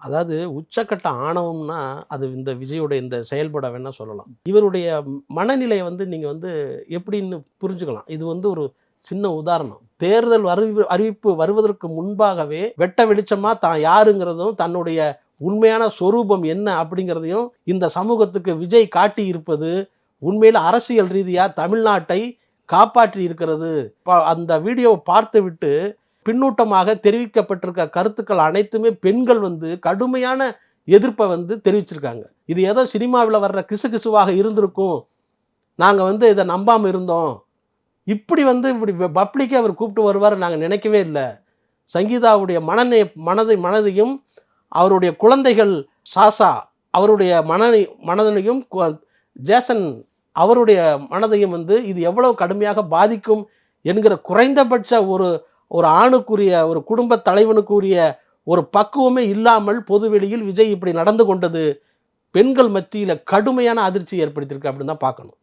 அதாவது உச்சக்கட்ட ஆணவம்னா, அது இந்த விஜயோட இந்த செயல்பட வேணா சொல்லலாம். இவருடைய மனநிலைய நீங்க எப்படின்னு புரிஞ்சுக்கலாம். இது ஒரு சின்ன உதாரணம். தேர்தல் அறிவிப்பு வருவதற்கு முன்பாகவே வெட்ட வெளிச்சமா தான் யாருங்கிறதும், தன்னுடைய உண்மையான சொரூபம் என்ன அப்படிங்கிறதையும் இந்த சமூகத்துக்கு விஜய் காட்டியிருப்பது, உண்மையில அரசியல் ரீதியா தமிழ்நாட்டை காப்பாற்றி இருக்கிறது. அந்த வீடியோவ பார்த்துவிட்டு பின்னூட்டமாக தெரிவிக்கப்பட்டிருக்க கருத்துக்கள் அனைத்துமே பெண்கள் கடுமையான எதிர்ப்ப தெரிவிச்சிருக்காங்க. இது ஏதோ சினிமாவில வர்ற கிசுகிசுவாக இருந்திருக்கும். நாங்க இத நம்பாம இருந்தோம். இப்படி இப்படி பப்ளிக்கா அவர் கூப்பிட்டு வருவாருன்னு நாங்க நினைக்கவே இல்ல. சங்கீதாவுடைய மனதையும், அவருடைய குழந்தைகள் சாசா அவருடைய மனதனையும் ஜேசன் அவருடைய மனதையும் இது எவ்வளவு கடுமையாக பாதிக்கும் என்கிற குறைந்தபட்ச ஒரு ஒரு ஆணுக்குரிய, ஒரு குடும்ப தலைவனுக்குரிய ஒரு பக்குவமே இல்லாமல் பொதுவெளியில் விஜய் இப்படி நடந்து கொண்டது, பெண்கள் மத்தியில கடுமையான அதிர்ச்சியை ஏற்படுத்தியிருக்கு அப்படின்னு தான் பார்க்கணும்.